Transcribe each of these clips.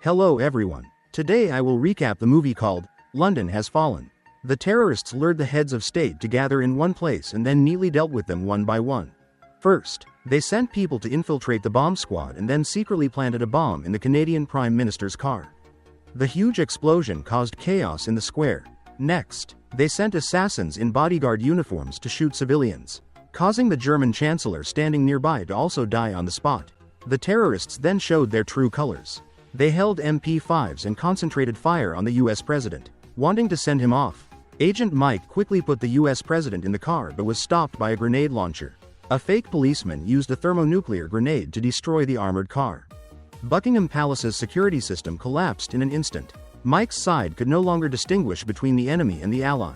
Hello everyone. Today I will recap the movie called London Has Fallen. The terrorists lured the heads of state to gather in one place and then neatly dealt with them one by one. First, they sent people to infiltrate the bomb squad and then secretly planted a bomb in the Canadian Prime Minister's car. The huge explosion caused chaos in the square. Next, they sent assassins in bodyguard uniforms to shoot civilians, causing the German Chancellor standing nearby to also die on the spot. The terrorists then showed their true colors. They held MP5s and concentrated fire on the US president, wanting to send him off. Agent Mike quickly put the US president in the car but was stopped by a grenade launcher. A fake policeman used a thermonuclear grenade to destroy the armored car. Buckingham Palace's security system collapsed in an instant. Mike's side could no longer distinguish between the enemy and the ally.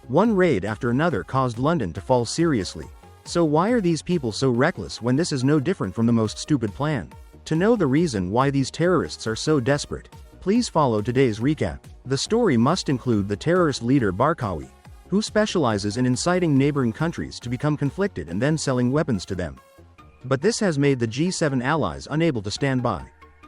One raid after another caused London to fall seriously. So why are these people so reckless when this is no different from the most stupid plan? To know the reason why these terrorists are so desperate, please follow today's recap. The story must include the terrorist leader Barkawi, who specializes in inciting neighboring countries to become conflicted and then selling weapons to them. But this has made the G7 allies unable to stand by.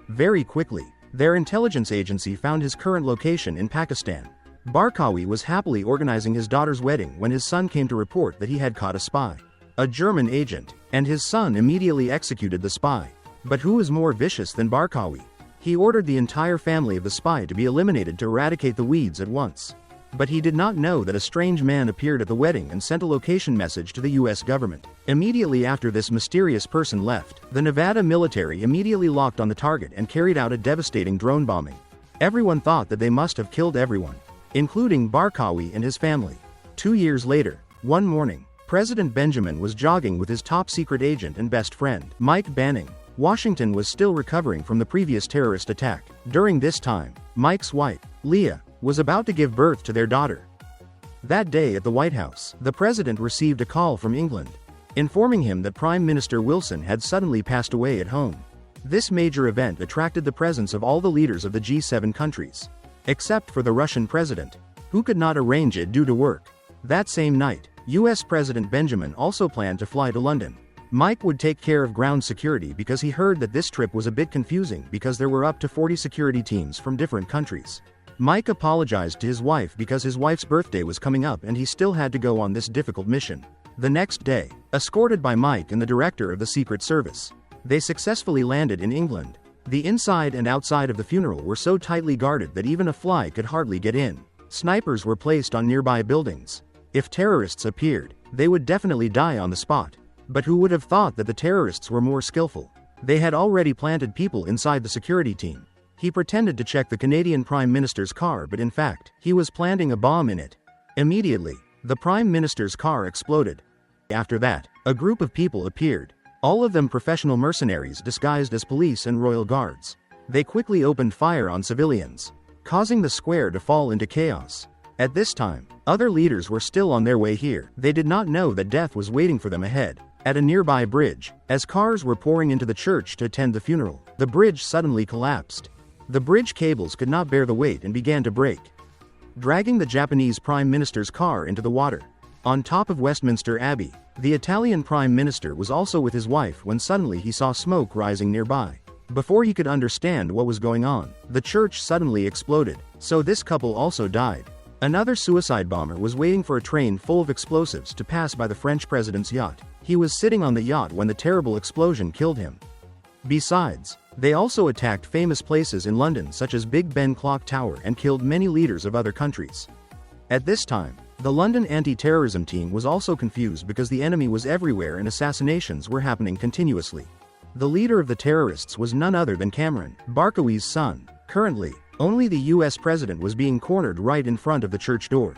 Very quickly, their intelligence agency found his current location in Pakistan. Barkawi was happily organizing his daughter's wedding when his son came to report that he had caught a spy, a German agent, and his son immediately executed the spy. But who is more vicious than Barkawi? He ordered the entire family of the spy to be eliminated to eradicate the weeds at once. But he did not know that a strange man appeared at the wedding and sent a location message to the US government. Immediately after this mysterious person left, the Nevada military immediately locked on the target and carried out a devastating drone bombing. Everyone thought that they must have killed everyone, including Barkawi and his family. 2 years later, one morning, President Benjamin was jogging with his top-secret agent and best friend, Mike Banning. Washington was still recovering from the previous terrorist attack. During this time, Mike's wife, Leah, was about to give birth to their daughter. That day at the White House, the president received a call from England, informing him that Prime Minister Wilson had suddenly passed away at home. This major event attracted the presence of all the leaders of the G7 countries, except for the Russian president, who could not arrange it due to work. That same night, US President Benjamin also planned to fly to London. Mike would take care of ground security because he heard that this trip was a bit confusing because there were up to 40 security teams from different countries. Mike apologized to his wife because his wife's birthday was coming up and he still had to go on this difficult mission. The next day, escorted by Mike and the director of the Secret Service, they successfully landed in England. The inside and outside of the funeral were so tightly guarded that even a fly could hardly get in. Snipers were placed on nearby buildings. If terrorists appeared, they would definitely die on the spot. But who would have thought that the terrorists were more skillful? They had already planted people inside the security team. He pretended to check the Canadian Prime Minister's car, but in fact, he was planting a bomb in it. Immediately, the Prime Minister's car exploded. After that, a group of people appeared, all of them professional mercenaries disguised as police and royal guards. They quickly opened fire on civilians, causing the square to fall into chaos. At this time, other leaders were still on their way here. They did not know that death was waiting for them ahead. At a nearby bridge, as cars were pouring into the church to attend the funeral, the bridge suddenly collapsed. The bridge cables could not bear the weight and began to break, dragging the Japanese Prime Minister's car into the water. On top of Westminster Abbey, the Italian Prime Minister was also with his wife when suddenly he saw smoke rising nearby. Before he could understand what was going on, the church suddenly exploded, so this couple also died. Another suicide bomber was waiting for a train full of explosives to pass by the French president's yacht. He was sitting on the yacht when the terrible explosion killed him. Besides, they also attacked famous places in London such as Big Ben Clock Tower and killed many leaders of other countries. At this time, the London anti-terrorism team was also confused because the enemy was everywhere and assassinations were happening continuously. The leader of the terrorists was none other than Cameron, Barkawi's son. Currently, only the US president was being cornered right in front of the church door.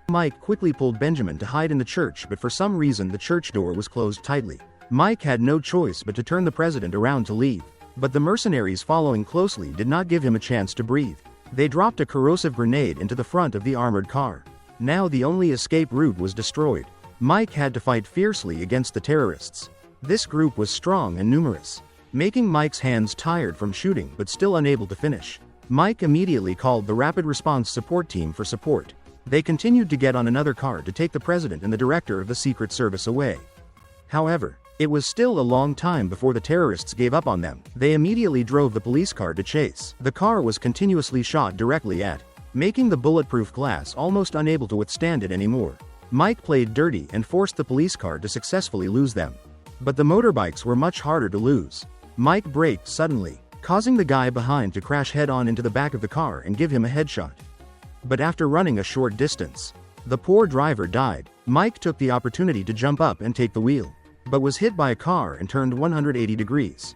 Mike quickly pulled Benjamin to hide in the church, but for some reason the church door was closed tightly. Mike had no choice but to turn the president around to leave. But the mercenaries following closely did not give him a chance to breathe. They dropped a corrosive grenade into the front of the armored car. Now the only escape route was destroyed. Mike had to fight fiercely against the terrorists. This group was strong and numerous, making Mike's hands tired from shooting but still unable to finish. Mike immediately called the Rapid Response Support Team for support. They continued to get on another car to take the president and the director of the Secret Service away. However, It was still a long time before the terrorists gave up on them. They immediately drove the police car to chase. The car was continuously shot directly at, making the bulletproof glass almost unable to withstand it anymore. Mike played dirty and forced the police car to successfully lose them. But the motorbikes were much harder to lose. Mike braked suddenly, causing the guy behind to crash head-on into the back of the car and give him a headshot. But after running a short distance, the poor driver died. Mike took the opportunity to jump up and take the wheel, but was hit by a car and turned 180 degrees.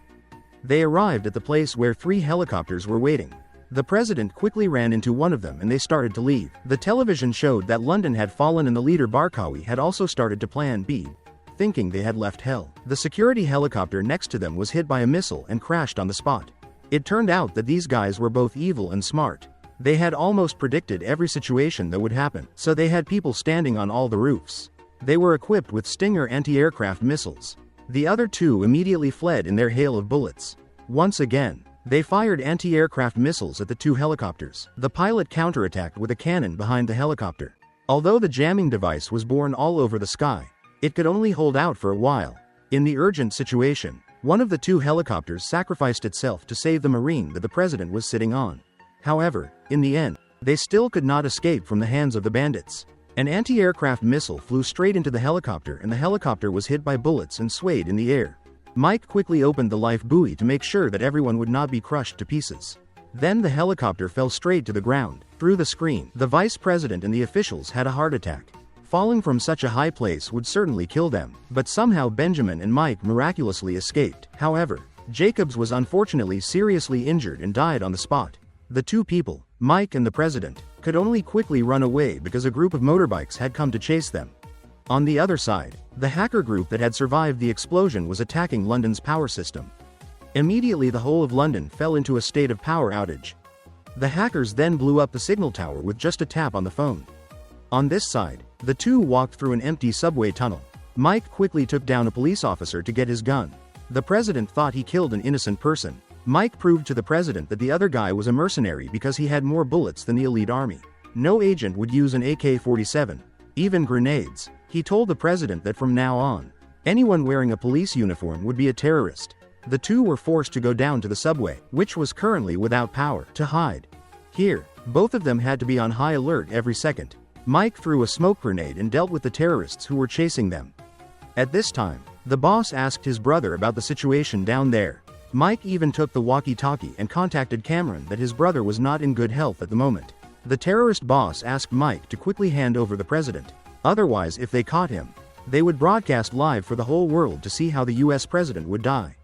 They arrived at the place where 3 helicopters were waiting. The president quickly ran into one of them and they started to leave. The television showed that London had fallen and the leader Barkawi had also started to plan B, thinking they had left hell. The security helicopter next to them was hit by a missile and crashed on the spot. It turned out that these guys were both evil and smart. They had almost predicted every situation that would happen, so they had people standing on all the roofs. They were equipped with Stinger anti-aircraft missiles. The other 2 immediately fled in their hail of bullets. Once again, they fired anti-aircraft missiles at the 2 helicopters. The pilot counterattacked with a cannon behind the helicopter. Although the jamming device was borne all over the sky, it could only hold out for a while. In the urgent situation, one of the 2 helicopters sacrificed itself to save the Marine that the president was sitting on. However, in the end, they still could not escape from the hands of the bandits. An anti-aircraft missile flew straight into the helicopter and the helicopter was hit by bullets and swayed in the air. Mike quickly opened the life buoy to make sure that everyone would not be crushed to pieces. Then the helicopter fell straight to the ground. Through the screen, the vice president and the officials had a heart attack. Falling from such a high place would certainly kill them, but somehow Benjamin and Mike miraculously escaped. However, Jacobs was unfortunately seriously injured and died on the spot. The 2 people, Mike and the president, could only quickly run away because a group of motorbikes had come to chase them. On the other side, the hacker group that had survived the explosion was attacking London's power system. Immediately the whole of London fell into a state of power outage. The hackers then blew up the signal tower with just a tap on the phone. On this side, the 2 walked through an empty subway tunnel. Mike quickly took down a police officer to get his gun. The president thought he killed an innocent person. Mike proved to the president that the other guy was a mercenary because he had more bullets than the elite army. No agent would use an AK-47, even grenades. He told the president that from now on, anyone wearing a police uniform would be a terrorist. The 2 were forced to go down to the subway, which was currently without power, to hide. Here, both of them had to be on high alert every second. Mike threw a smoke grenade and dealt with the terrorists who were chasing them. At this time, the boss asked his brother about the situation down there. Mike even took the walkie-talkie and contacted Cameron that his brother was not in good health at the moment. The terrorist boss asked Mike to quickly hand over the president. Otherwise, if they caught him, they would broadcast live for the whole world to see how the US president would die.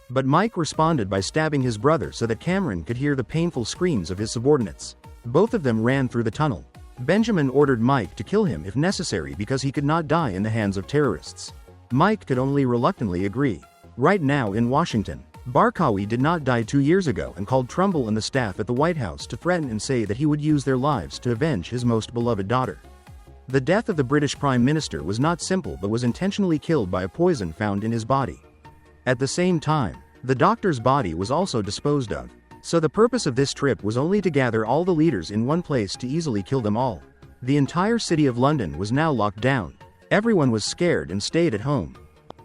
But Mike responded by stabbing his brother so that Cameron could hear the painful screams of his subordinates. Both of them ran through the tunnel. Benjamin ordered Mike to kill him if necessary because he could not die in the hands of terrorists. Mike could only reluctantly agree. Right now in Washington, Barkawi did not die 2 years ago and called Trumbull and the staff at the White House to threaten and say that he would use their lives to avenge his most beloved daughter. The death of the British Prime Minister was not simple but was intentionally killed by a poison found in his body. At the same time, the doctor's body was also disposed of. So the purpose of this trip was only to gather all the leaders in one place to easily kill them all. The entire city of London was now locked down. Everyone was scared and stayed at home.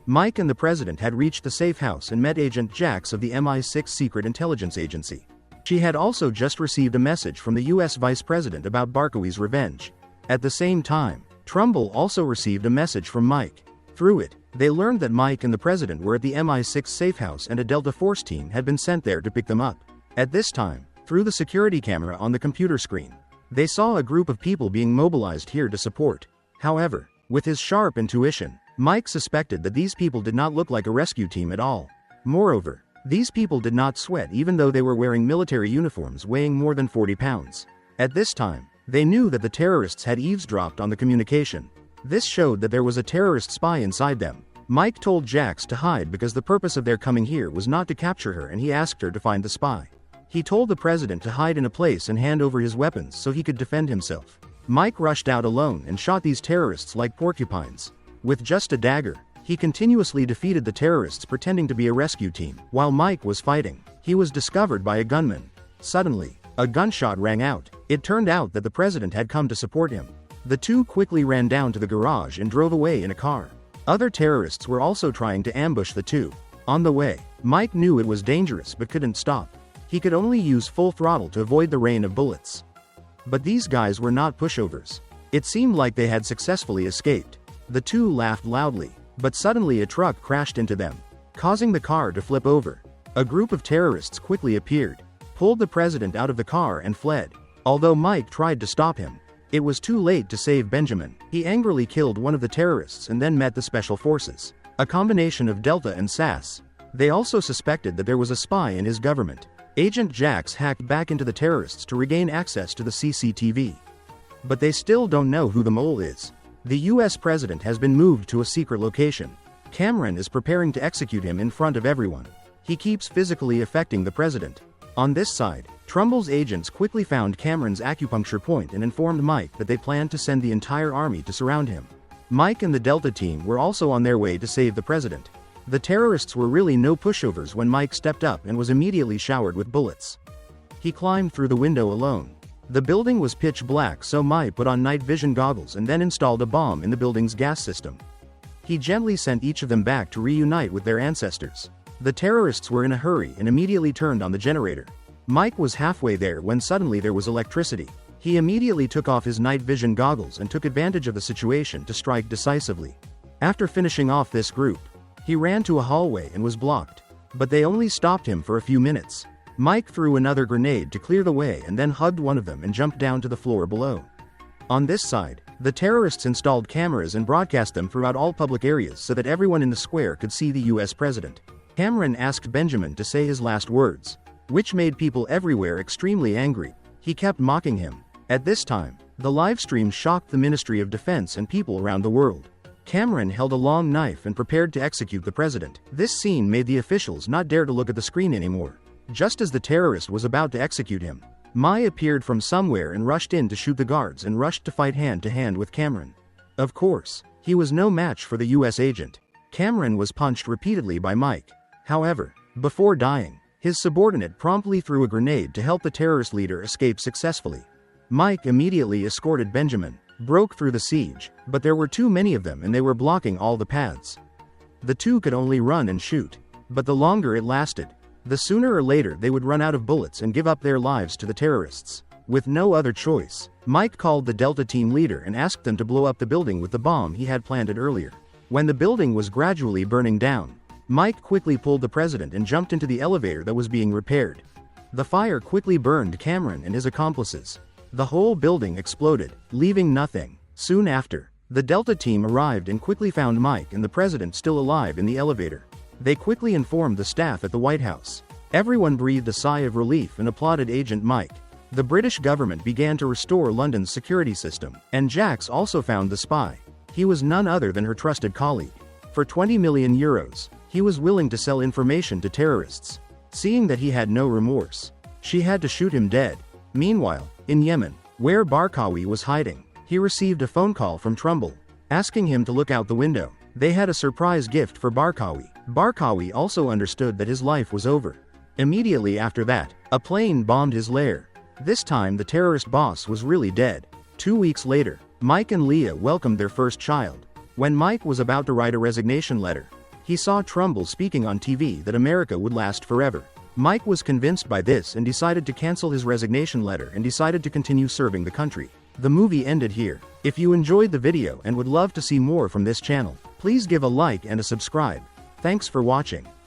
Mike and the president had reached the safe house and met Agent Jax of the MI6 Secret Intelligence Agency. She had also just received a message from the US Vice President about Barkawi's revenge. At the same time, Trumbull also received a message from Mike. Through it, they learned that Mike and the president were at the MI6 safe house and a Delta Force team had been sent there to pick them up. At this time, through the security camera on the computer screen, they saw a group of people being mobilized here to support. However, with his sharp intuition, Mike suspected that these people did not look like a rescue team at all. Moreover, these people did not sweat even though they were wearing military uniforms weighing more than 40 pounds. At this time, they knew that the terrorists had eavesdropped on the communication. This showed that there was a terrorist spy inside them. Mike told Jax to hide because the purpose of their coming here was not to capture her and he asked her to find the spy. He told the president to hide in a place and hand over his weapons so he could defend himself. Mike rushed out alone and shot these terrorists like porcupines. With just a dagger, he continuously defeated the terrorists pretending to be a rescue team. While Mike was fighting, he was discovered by a gunman. Suddenly, a gunshot rang out. It turned out that the president had come to support him. The two quickly ran down to the garage and drove away in a car. Other terrorists were also trying to ambush the two. On the way, Mike knew it was dangerous but couldn't stop. He could only use full throttle to avoid the rain of bullets. But these guys were not pushovers. It seemed like they had successfully escaped. The two laughed loudly, but suddenly a truck crashed into them, causing the car to flip over. A group of terrorists quickly appeared, pulled the president out of the car and fled. Although Mike tried to stop him, it was too late to save Benjamin. He angrily killed one of the terrorists and then met the special forces, a combination of Delta and SAS. They also suspected that there was a spy in his government. Agent Jax hacked back into the terrorists to regain access to the CCTV. But they still don't know who the mole is. The US president has been moved to a secret location. Cameron is preparing to execute him in front of everyone. He keeps physically affecting the president. On this side, Trumbull's agents quickly found Cameron's acupuncture point and informed Mike that they planned to send the entire army to surround him. Mike and the Delta team were also on their way to save the president. The terrorists were really no pushovers when Mike stepped up and was immediately showered with bullets. He climbed through the window alone. The building was pitch black, so Mike put on night vision goggles and then installed a bomb in the building's gas system. He gently sent each of them back to reunite with their ancestors. The terrorists were in a hurry and immediately turned on the generator. Mike was halfway there when suddenly there was electricity. He immediately took off his night vision goggles and took advantage of the situation to strike decisively. After finishing off this group, he ran to a hallway and was blocked. But they only stopped him for a few minutes. Mike threw another grenade to clear the way and then hugged one of them and jumped down to the floor below. On this side, the terrorists installed cameras and broadcast them throughout all public areas so that everyone in the square could see the US president. Cameron asked Benjamin to say his last words, which made people everywhere extremely angry. He kept mocking him. At this time, the livestream shocked the Ministry of Defense and people around the world. Cameron held a long knife and prepared to execute the president. This scene made the officials not dare to look at the screen anymore. Just as the terrorist was about to execute him, Mai appeared from somewhere and rushed in to shoot the guards and rushed to fight hand-to-hand with Cameron. Of course, he was no match for the US agent. Cameron was punched repeatedly by Mike. However, before dying, his subordinate promptly threw a grenade to help the terrorist leader escape successfully. Mike immediately escorted Benjamin, broke through the siege, but there were too many of them and they were blocking all the paths. The two could only run and shoot, but the longer it lasted, the sooner or later they would run out of bullets and give up their lives to the terrorists. With no other choice, Mike called the Delta team leader and asked them to blow up the building with the bomb he had planted earlier. When the building was gradually burning down, Mike quickly pulled the president and jumped into the elevator that was being repaired. The fire quickly burned Cameron and his accomplices. The whole building exploded, leaving nothing. Soon after, the Delta team arrived and quickly found Mike and the president still alive in the elevator. They quickly informed the staff at the White House. Everyone breathed a sigh of relief and applauded Agent Mike. The British government began to restore London's security system, and Jax also found the spy. He was none other than her trusted colleague. For 20 million euros, he was willing to sell information to terrorists. Seeing that he had no remorse, she had to shoot him dead. Meanwhile, in Yemen, where Barkawi was hiding, he received a phone call from Trumbull, asking him to look out the window. They had a surprise gift for Barkawi. Barkawi also understood that his life was over. Immediately after that, a plane bombed his lair. This time the terrorist boss was really dead. 2 weeks later, Mike and Leah welcomed their first child. When Mike was about to write a resignation letter, he saw Trumbull speaking on TV that America would last forever. Mike was convinced by this and decided to cancel his resignation letter and decided to continue serving the country. The movie ended here. If you enjoyed the video and would love to see more from this channel, please give a like and a subscribe. Thanks for watching.